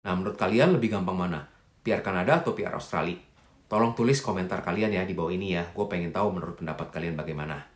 Nah, menurut kalian lebih gampang mana? PR Kanada atau PR Australia? Tolong tulis komentar kalian ya di bawah ini ya. Gue pengen tahu menurut pendapat kalian bagaimana.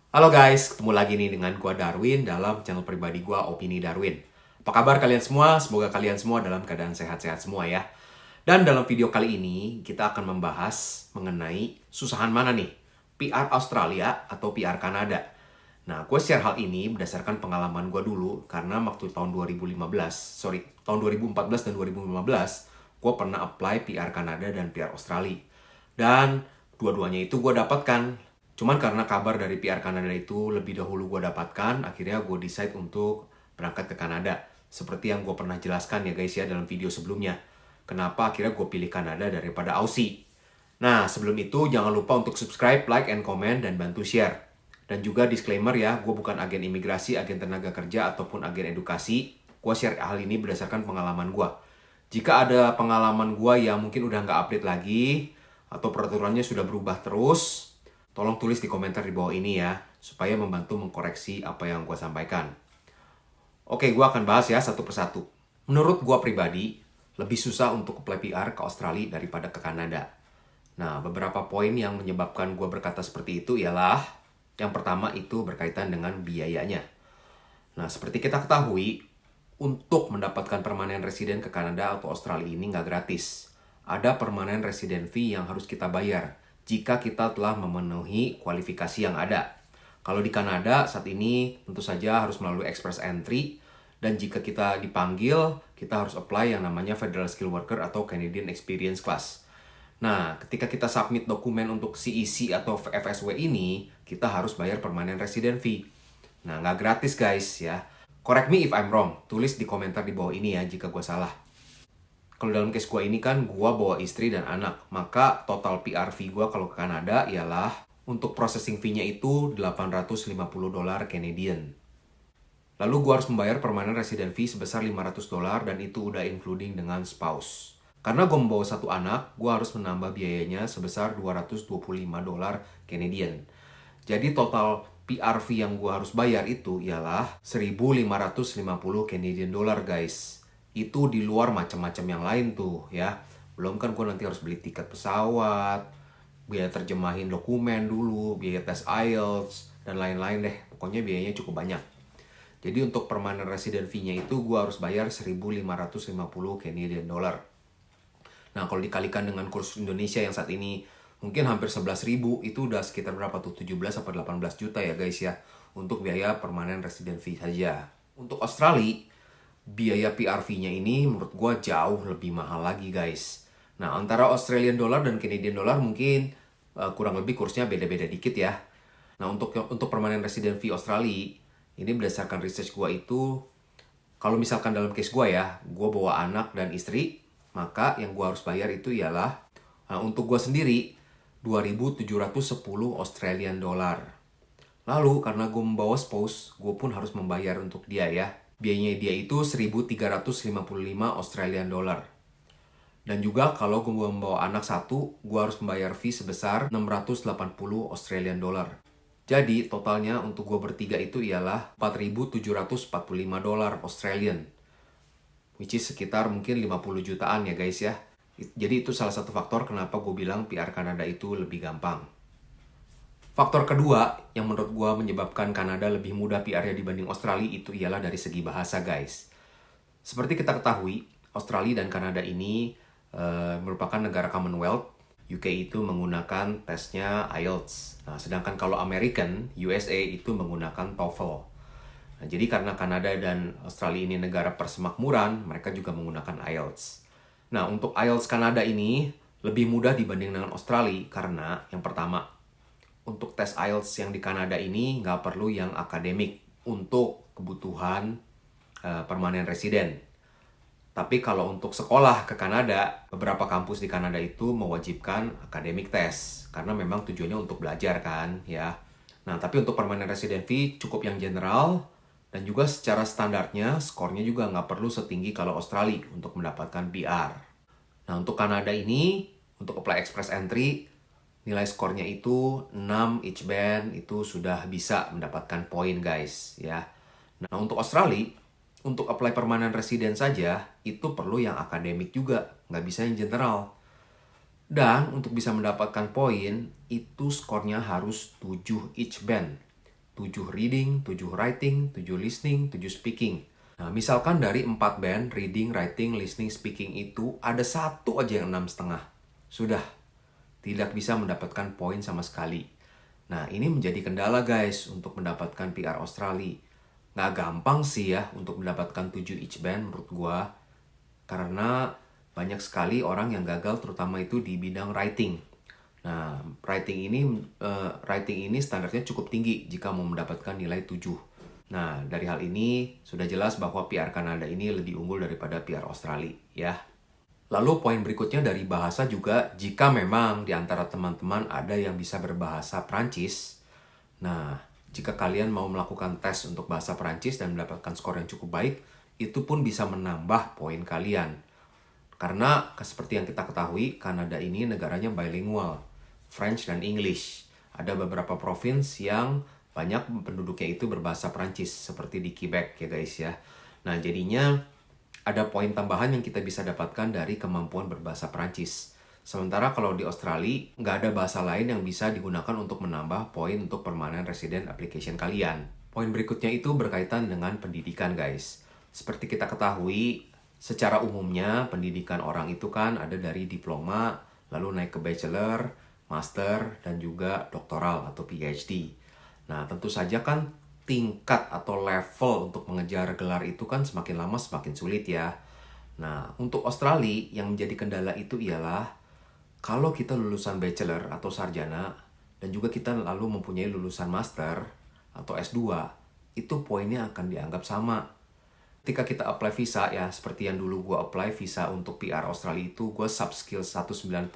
Halo guys, ketemu lagi nih dengan gue Darwin dalam channel pribadi gue Opini Darwin. Apa kabar kalian semua? Semoga kalian semua dalam keadaan sehat-sehat semua ya. Dan dalam video kali ini kita akan membahas mengenai susahan mana nih? PR Australia atau PR Kanada? Nah, gue share hal ini berdasarkan pengalaman gue dulu karena waktu tahun 2014 dan 2015 gue pernah apply PR Kanada dan PR Australia. Dan dua-duanya itu gue dapatkan. Cuman karena kabar dari PR Kanada itu lebih dahulu gue dapatkan, akhirnya gue decide untuk berangkat ke Kanada. Seperti yang gue pernah jelaskan ya guys ya dalam video sebelumnya. Kenapa akhirnya gue pilih Kanada daripada Aussie. Nah, sebelum itu jangan lupa untuk subscribe, like, and comment, dan bantu share. Dan juga disclaimer ya, gue bukan agen imigrasi, agen tenaga kerja, ataupun agen edukasi. Gue share hal ini berdasarkan pengalaman gue. Jika ada pengalaman gue yang mungkin udah nggak update lagi, atau peraturannya sudah berubah terus, tolong tulis di komentar di bawah ini ya, supaya membantu mengkoreksi apa yang gue sampaikan. Oke, gue akan bahas ya satu persatu. Menurut gue pribadi, lebih susah untuk apply PR ke Australia daripada ke Kanada. Nah, beberapa poin yang menyebabkan gue berkata seperti itu ialah, yang pertama itu berkaitan dengan biayanya. Nah, seperti kita ketahui, untuk mendapatkan permanent resident ke Kanada atau Australia ini nggak gratis. Ada permanent resident fee yang harus kita bayar jika kita telah memenuhi kualifikasi yang ada. Kalau di Kanada saat ini tentu saja harus melalui express entry, dan jika kita dipanggil, kita harus apply yang namanya Federal Skill Worker atau Canadian Experience Class. Nah, ketika kita submit dokumen untuk CEC atau FSW ini, kita harus bayar permanent resident fee. Nah, nggak gratis guys ya. Correct me if I'm wrong, tulis di komentar di bawah ini ya jika gue salah. Kalau dalam case gue ini kan gue bawa istri dan anak, maka total PR fee gue kalau ke Kanada ialah untuk processing fee-nya itu $850 Canadian. Lalu gue harus membayar permanent resident fee sebesar $500 dan itu udah including dengan spouse. Karena gue membawa satu anak, gue harus menambah biayanya sebesar $225 Canadian. Jadi total PR fee yang gue harus bayar itu ialah 1.550 Canadian dollar guys. Itu di luar macam-macam yang lain tuh ya. Belum kan gue nanti harus beli tiket pesawat, biaya terjemahin dokumen dulu, biaya tes IELTS, dan lain-lain deh. Pokoknya biayanya cukup banyak. Jadi untuk permanent resident fee-nya itu gue harus bayar 1.550 Canadian dollar. Nah kalau dikalikan dengan kurs Indonesia yang saat ini mungkin hampir 11.000, itu udah sekitar berapa tuh? 17 sampai 18 juta ya guys ya. Untuk biaya permanent resident fee saja. Untuk Australia, biaya PR fee-nya ini menurut gue jauh lebih mahal lagi guys. Nah, antara Australian dollar dan Canadian dollar mungkin kurang lebih kursnya beda-beda dikit ya. Nah, untuk permanent resident fee Australia, ini berdasarkan research gue itu, kalau misalkan dalam case gue ya, gue bawa anak dan istri, maka yang gue harus bayar itu ialah, untuk gue sendiri, 2.710 Australian dollar. Lalu, karena gue membawa spouse, gue pun harus membayar untuk dia ya. Biayanya dia itu 1.355 Australian dollar. Dan juga kalau gue membawa anak satu, gue harus membayar fee sebesar 680 Australian dollar. Jadi totalnya untuk gue bertiga itu ialah 4.745 dolar Australian. Which is sekitar mungkin 50 jutaan ya guys ya. Jadi itu salah satu faktor kenapa gue bilang PR Kanada itu lebih gampang. Faktor kedua yang menurut gue menyebabkan Kanada lebih mudah PR-nya dibanding Australia itu ialah dari segi bahasa guys. Seperti kita ketahui, Australia dan Kanada ini merupakan negara Commonwealth. UK itu menggunakan tesnya IELTS. Nah, sedangkan kalau American, USA itu menggunakan TOEFL. Nah, jadi karena Kanada dan Australia ini negara persemakmuran, mereka juga menggunakan IELTS. Nah, untuk IELTS Kanada ini lebih mudah dibanding dengan Australia karena yang pertama, untuk tes IELTS yang di Kanada ini nggak perlu yang akademik untuk kebutuhan permanent resident. Tapi kalau untuk sekolah ke Kanada, beberapa kampus di Kanada itu mewajibkan academic test. Karena memang tujuannya untuk belajar kan, ya. Nah, tapi untuk permanent resident fee cukup yang general. Dan juga secara standarnya, skornya juga nggak perlu setinggi kalau Australia untuk mendapatkan PR. Nah, untuk Kanada ini, untuk apply express entry, nilai skornya itu 6 each band, itu sudah bisa mendapatkan poin guys ya. Nah untuk Australia, untuk apply permanent resident saja, itu perlu yang akademik juga, nggak bisa yang general. Dan untuk bisa mendapatkan poin, itu skornya harus 7 each band. 7 reading, 7 writing, 7 listening, 7 speaking. Nah, misalkan dari 4 band, reading, writing, listening, speaking itu, ada satu aja yang 6,5. Sudah, tidak bisa mendapatkan poin sama sekali. Nah, ini menjadi kendala guys untuk mendapatkan PR Australia. Nggak gampang sih ya untuk mendapatkan 7 each band menurut gua. Karena banyak sekali orang yang gagal terutama itu di bidang writing. Nah, writing ini standarnya cukup tinggi jika mau mendapatkan nilai 7. Nah, dari hal ini sudah jelas bahwa PR Kanada ini lebih unggul daripada PR Australia ya. Lalu poin berikutnya dari bahasa juga, jika memang di antara teman-teman ada yang bisa berbahasa Prancis, nah, jika kalian mau melakukan tes untuk bahasa Prancis dan mendapatkan skor yang cukup baik, itu pun bisa menambah poin kalian. Karena seperti yang kita ketahui, Kanada ini negaranya bilingual, French dan English. Ada beberapa provinsi yang banyak penduduknya itu berbahasa Prancis, seperti di Quebec ya guys ya. Nah jadinya ada poin tambahan yang kita bisa dapatkan dari kemampuan berbahasa Prancis. Sementara kalau di Australia, nggak ada bahasa lain yang bisa digunakan untuk menambah poin untuk permanent resident application kalian. Poin berikutnya itu berkaitan dengan pendidikan guys. Seperti kita ketahui, secara umumnya pendidikan orang itu kan ada dari diploma, lalu naik ke bachelor, master, dan juga doktoral atau PhD. Nah, tentu saja kan tingkat atau level untuk mengejar gelar itu kan semakin lama semakin sulit ya. Nah, untuk Australia yang menjadi kendala itu ialah kalau kita lulusan bachelor atau sarjana dan juga kita lalu mempunyai lulusan master atau S2, itu poinnya akan dianggap sama. Ketika kita apply visa ya, seperti yang dulu gue apply visa untuk PR Australia itu, gue subskill 190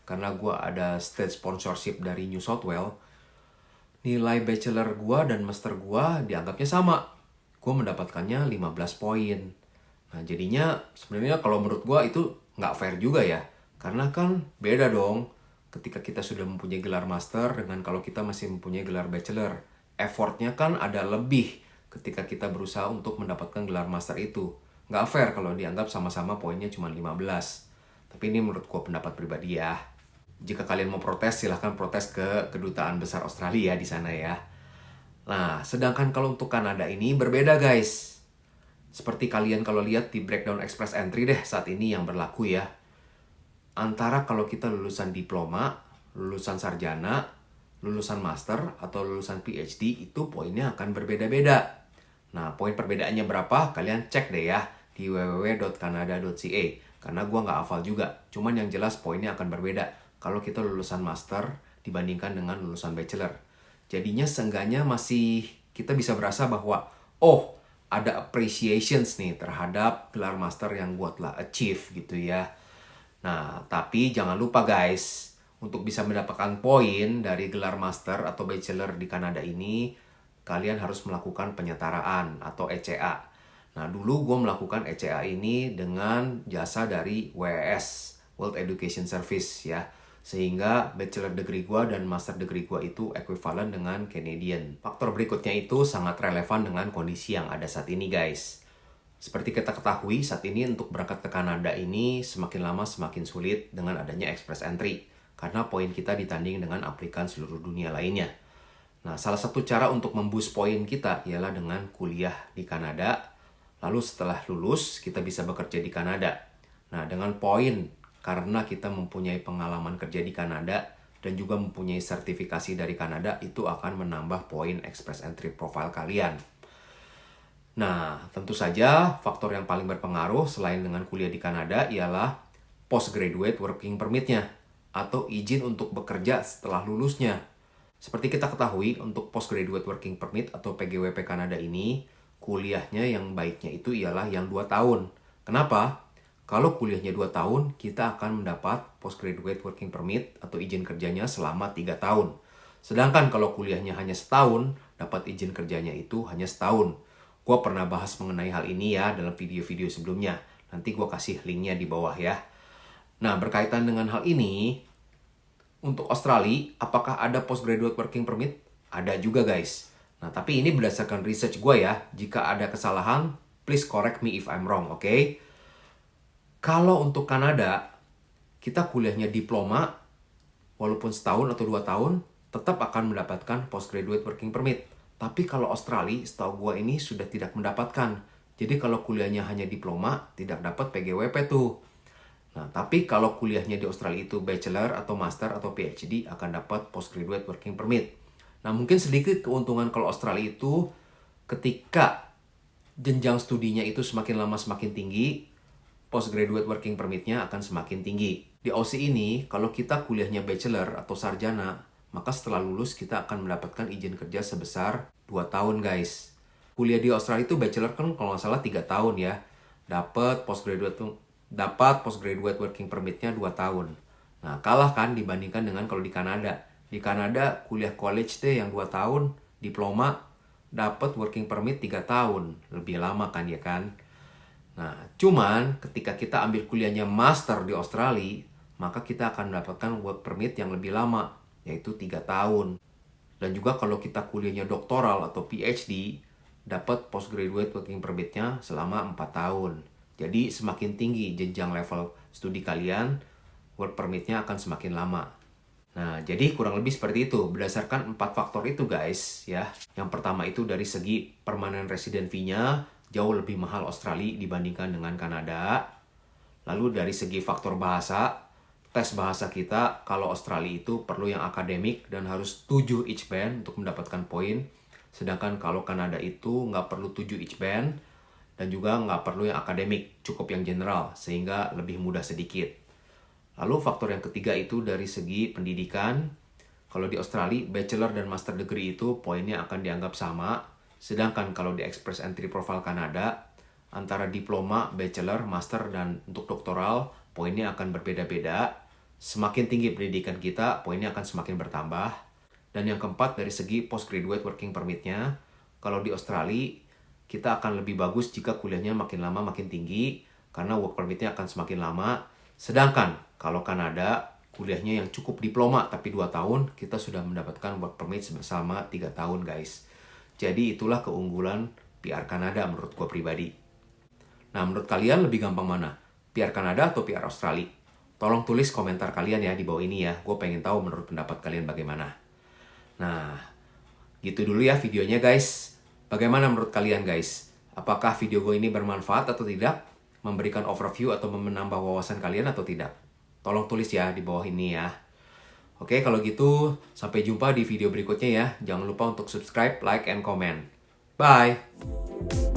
karena gue ada state sponsorship dari New South Wales. Nilai bachelor gua dan master gua dianggapnya sama. Gua mendapatkannya 15 poin. Nah, jadinya sebenarnya kalau menurut gua itu nggak fair juga ya. Karena kan beda dong ketika kita sudah mempunyai gelar master dengan kalau kita masih mempunyai gelar bachelor. Effortnya kan ada lebih ketika kita berusaha untuk mendapatkan gelar master itu. Nggak fair kalau dianggap sama-sama poinnya cuma 15. Tapi ini menurut gua pendapat pribadi ya. Jika kalian mau protes, silahkan protes ke Kedutaan Besar Australia di sana ya. Nah, sedangkan kalau untuk Kanada ini berbeda guys. Seperti kalian kalau lihat di breakdown express entry deh saat ini yang berlaku ya. Antara kalau kita lulusan diploma, lulusan sarjana, lulusan master, atau lulusan PhD, itu poinnya akan berbeda-beda. Nah, poin perbedaannya berapa? Kalian cek deh ya di www.canada.ca. Karena gua nggak hafal juga. Cuman yang jelas poinnya akan berbeda kalau kita lulusan master dibandingkan dengan lulusan bachelor. Jadinya seenggaknya masih kita bisa berasa bahwa oh, ada appreciations nih terhadap gelar master yang gua telah achieve gitu ya. Nah, tapi jangan lupa guys, untuk bisa mendapatkan poin dari gelar master atau bachelor di Kanada ini, kalian harus melakukan penyetaraan atau ECA. Nah, dulu gue melakukan ECA ini dengan jasa dari WES, World Education Service ya. Sehingga bachelor degree gue dan master degree gue itu equivalent dengan Canadian. Faktor berikutnya itu sangat relevan dengan kondisi yang ada saat ini guys. Seperti kita ketahui saat ini untuk berangkat ke Kanada ini semakin lama semakin sulit dengan adanya express entry. Karena poin kita ditanding dengan aplikan seluruh dunia lainnya. Nah, salah satu cara untuk memboost poin kita ialah dengan kuliah di Kanada. Lalu setelah lulus kita bisa bekerja di Kanada. Nah, dengan poin karena kita mempunyai pengalaman kerja di Kanada dan juga mempunyai sertifikasi dari Kanada, itu akan menambah poin express entry profile kalian. Nah, tentu saja faktor yang paling berpengaruh selain dengan kuliah di Kanada ialah postgraduate working permit-nya atau izin untuk bekerja setelah lulusnya. Seperti kita ketahui, untuk postgraduate working permit atau PGWP Kanada ini, kuliahnya yang baiknya itu ialah yang 2 tahun. Kenapa? Kalau kuliahnya 2 tahun, kita akan mendapat postgraduate working permit atau izin kerjanya selama 3 tahun. Sedangkan kalau kuliahnya hanya setahun, dapat izin kerjanya itu hanya setahun. Gua pernah bahas mengenai hal ini ya dalam video-video sebelumnya. Nanti gua kasih linknya di bawah ya. Nah, berkaitan dengan hal ini, Untuk Australia, apakah ada postgraduate working permit? Ada juga guys. Nah, tapi ini berdasarkan research gue ya. Jika ada kesalahan, please correct me if I'm wrong, oke? Kalau untuk Kanada, kita kuliahnya diploma, walaupun setahun atau 2 tahun, tetap akan mendapatkan postgraduate working permit. Tapi kalau Australia, setahu gue ini sudah tidak mendapatkan. Jadi kalau kuliahnya hanya diploma, tidak dapat PGWP tuh. Nah, tapi kalau kuliahnya di Australia itu bachelor atau master atau PhD akan dapat postgraduate working permit. Nah, mungkin sedikit keuntungan kalau Australia itu ketika jenjang studinya itu semakin lama semakin tinggi, postgraduate working permitnya akan semakin tinggi. Di Aussie ini, kalau kita kuliahnya bachelor atau sarjana, maka setelah lulus kita akan mendapatkan izin kerja sebesar 2 tahun guys. Kuliah di Australia itu bachelor kan kalau nggak salah 3 tahun ya. Dapat postgraduate working permitnya 2 tahun. Nah, kalah kan dibandingkan dengan kalau di Kanada. Di Kanada, kuliah college deh yang 2 tahun, diploma, dapat working permit 3 tahun. Lebih lama kan ya kan? Nah, cuman ketika kita ambil kuliahnya master di Australia, maka kita akan mendapatkan work permit yang lebih lama, yaitu 3 tahun. Dan juga kalau kita kuliahnya doktoral atau PhD, dapat postgraduate working permitnya selama 4 tahun. Jadi semakin tinggi jenjang level studi kalian, work permitnya akan semakin lama. Nah, jadi kurang lebih seperti itu. Berdasarkan 4 faktor itu guys, ya. Yang pertama itu dari segi permanent resident fee-nya, jauh lebih mahal Australia dibandingkan dengan Kanada. Lalu dari segi faktor bahasa, tes bahasa kita, kalau Australia itu perlu yang akademik dan harus 7 each band untuk mendapatkan poin. Sedangkan kalau Kanada itu nggak perlu 7 each band, dan juga nggak perlu yang akademik, cukup yang general, sehingga lebih mudah sedikit. Lalu faktor yang ketiga itu dari segi pendidikan. Kalau di Australia, bachelor dan master degree itu poinnya akan dianggap sama. Sedangkan kalau di Express Entry Profile Kanada, antara diploma, bachelor, master, dan untuk doktoral, poinnya akan berbeda-beda. Semakin tinggi pendidikan kita, poinnya akan semakin bertambah. Dan yang keempat, dari segi postgraduate working permitnya, kalau di Australia, kita akan lebih bagus jika kuliahnya makin lama makin tinggi, karena work permitnya akan semakin lama. Sedangkan kalau Kanada, kuliahnya yang cukup diploma tapi 2 tahun, kita sudah mendapatkan work permit selama 3 tahun guys. Jadi itulah keunggulan PR Kanada menurut gue pribadi. Nah, menurut kalian lebih gampang mana? PR Kanada atau PR Australia? Tolong tulis komentar kalian ya di bawah ini ya. Gue pengen tahu menurut pendapat kalian bagaimana. Nah, gitu dulu ya videonya guys. Bagaimana menurut kalian guys? Apakah video gue ini bermanfaat atau tidak? Memberikan overview atau menambah wawasan kalian atau tidak? Tolong tulis ya di bawah ini ya. Oke, kalau gitu sampai jumpa di video berikutnya ya. Jangan lupa untuk subscribe, like, and comment. Bye!